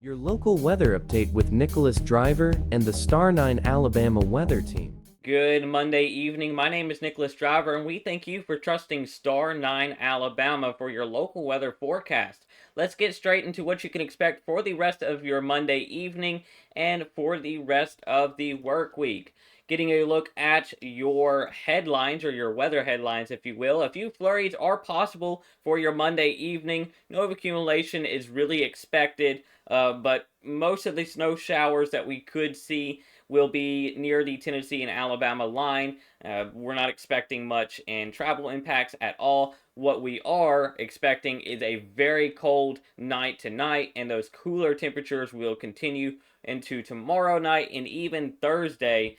Your local weather update with Nicholas Driver and the Star 9 Alabama weather team. Good Monday evening. My name is Nicholas Driver, and we thank you for trusting Star 9 Alabama for your local weather forecast. Let's get straight into what you can expect for the rest of your Monday evening and for the rest of the work week. Getting a look at your headlines, or your weather headlines, if you will. A few flurries are possible for your Monday evening. No accumulation is really expected, but most of the snow showers that we could see will be near the Tennessee and Alabama line. We're not expecting much in travel impacts at all. What we are expecting is a very cold night tonight, and those cooler temperatures will continue into tomorrow night and even Thursday,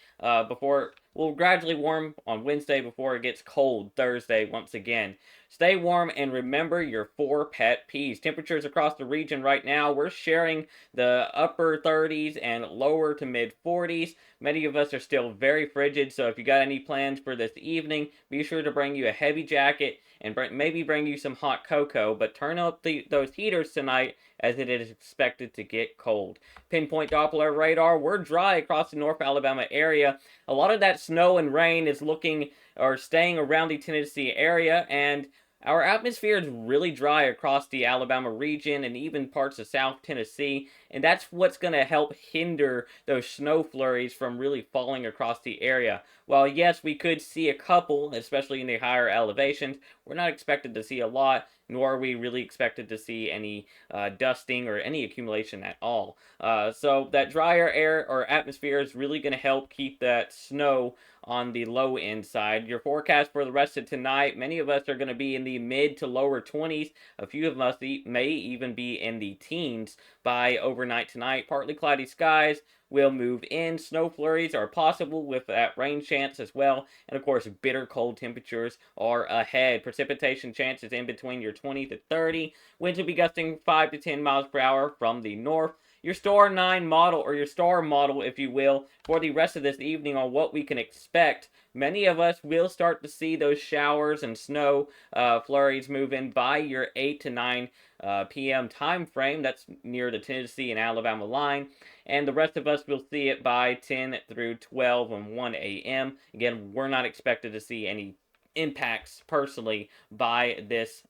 before we'll gradually warm on Wednesday before it gets cold Thursday once again. Stay warm and remember your 4 pet peeves. Temperatures across the region right now, we're sharing the upper 30s and lower to mid 40s. Many of us are still very frigid, so if you got any plans for this evening, be sure to bring you a heavy jacket and maybe bring you some hot cocoa, but turn up those heaters tonight as it is expected to get cold. Pinpoint Doppler radar, we're dry across the North Alabama area. A lot of that snow and rain is looking or staying around the Tennessee area, and our atmosphere is really dry across the Alabama region and even parts of South Tennessee, and that's what's going to help hinder those snow flurries from really falling across the area. While yes, we could see a couple, especially in the higher elevations, we're not expected to see a lot, nor are we really expected to see any dusting or any accumulation at all. So that drier air or atmosphere is really going to help keep that snow on the low end side. Your forecast for the rest of tonight, many of us are going to be in the mid to lower 20s. A few of us may even be in the teens by overnight tonight. Partly cloudy skies will move in. Snow flurries are possible with that rain chance as well. And of course, bitter cold temperatures are ahead. Precipitation chances in between your 20 to 30. Winds will be gusting 5 to 10 miles per hour from the north. Your Star 9 model, or your star model, if you will, for the rest of this evening on what we can expect. Many of us will start to see those showers and snow flurries move in by your 8 to 9 p.m. time frame. That's near the Tennessee and Alabama line. And the rest of us will see it by 10 through 12 and 1 a.m. Again, we're not expected to see any impacts personally by this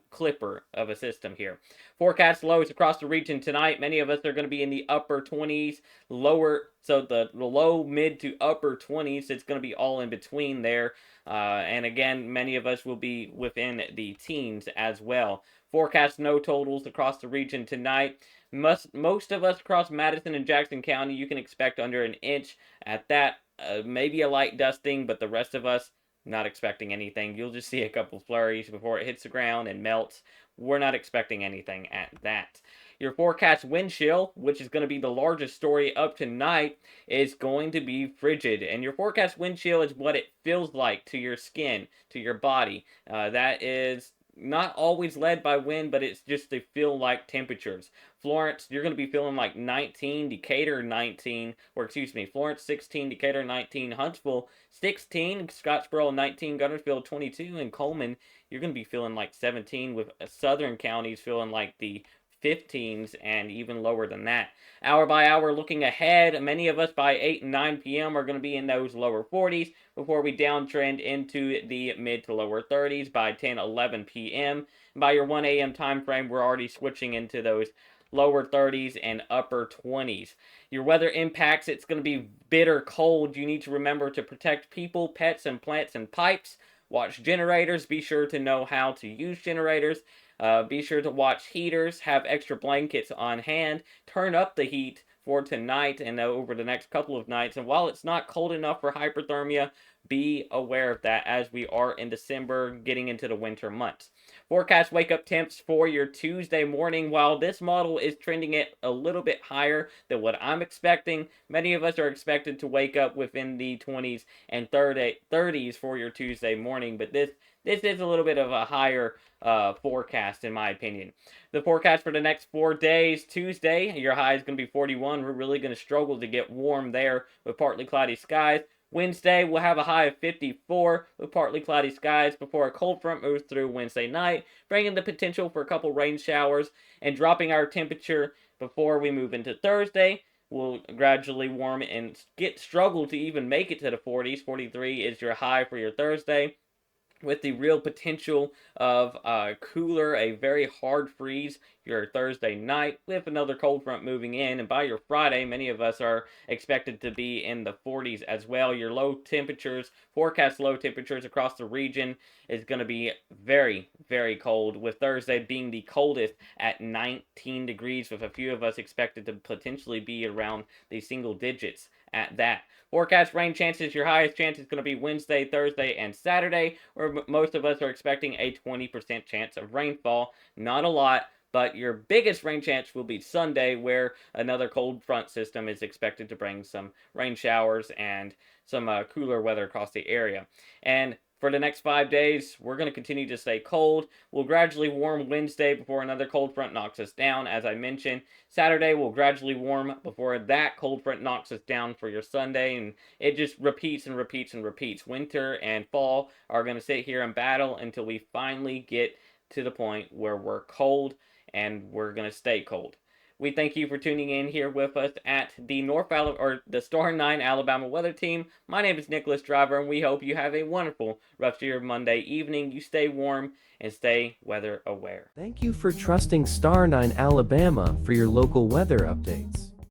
clipper of a system here. Forecast lows across the region tonight. Many of us are going to be in the upper 20s, lower, so the low, mid to upper 20s. It's going to be all in between there. And again, many of us will be within the teens as well. Forecast snow totals across the region tonight. Most of us across Madison and Jackson County, you can expect under an inch at that. Maybe a light dusting, but the rest of us, not expecting anything. You'll just see a couple flurries before it hits the ground and melts. We're not expecting anything at that. Your forecast wind chill, which is going to be the largest story up tonight, is going to be frigid. And your forecast wind chill is what it feels like to your skin, to your body. That is not always led by wind, but it's just the feel like temperatures. Florence, you're going to be feeling like 19, Decatur 19, or excuse me, Florence 16, Decatur 19, Huntsville 16, Scottsboro 19, Gunnersville 22, and Coleman, you're going to be feeling like 17, with southern counties feeling like the 15s and even lower than that. Hour by hour looking ahead, many of us by 8 and 9 p.m. are going to be in those lower 40s before we downtrend into the mid to lower 30s by 10, 11 p.m. By your 1 a.m. time frame, we're already switching into those lower 30s and upper 20s. Your weather impacts, it's going to be bitter cold. You need to remember to protect people, pets, and plants and pipes. Watch generators. Be sure to know how to use generators. Be sure to watch heaters. Have extra blankets on hand. Turn up the heat for tonight and over the next couple of nights. And while it's not cold enough for hyperthermia, be aware of that as we are in December, getting into the winter months. Forecast wake up temps for your Tuesday morning. While this model is trending it a little bit higher than what I'm expecting, many of us are expected to wake up within the 20s and 30s for your Tuesday morning. But this is a little bit of a higher forecast, in my opinion. The forecast for the next 4 days: Tuesday, your high is going to be 41. We're really going to struggle to get warm there with partly cloudy skies. Wednesday, we'll have a high of 54 with partly cloudy skies before a cold front moves through Wednesday night, bringing the potential for a couple rain showers and dropping our temperature Before we move into Thursday, we'll gradually warm and struggle to even make it to the 40s. 43 is your high for your Thursday, with the real potential of cooler, a very hard freeze your Thursday night with another cold front moving in. And by your Friday, many of us are expected to be in the 40s as well. Your low temperatures, forecast low temperatures across the region, is going to be very, very cold, with Thursday being the coldest at 19 degrees, with a few of us expected to potentially be around the single digits at that. Forecast rain chances, your highest chance is going to be Wednesday, Thursday, and Saturday, where most of us are expecting a 20% chance of rainfall. Not a lot, but your biggest rain chance will be Sunday, where another cold front system is expected to bring some rain showers and some cooler weather across the area. And for the next 5 days, we're going to continue to stay cold. We'll gradually warm Wednesday before another cold front knocks us down, as I mentioned. Saturday will gradually warm before that cold front knocks us down for your Sunday, and it just repeats and repeats and repeats. Winter and fall are going to sit here and battle until we finally get to the point where we're cold, and we're going to stay cold. We thank you for tuning in here with us at the the Star 9 Alabama Weather Team. My name is Nicholas Driver, and we hope you have a wonderful rest of your Monday evening. You stay warm and stay weather aware. Thank you for trusting Star 9 Alabama for your local weather updates.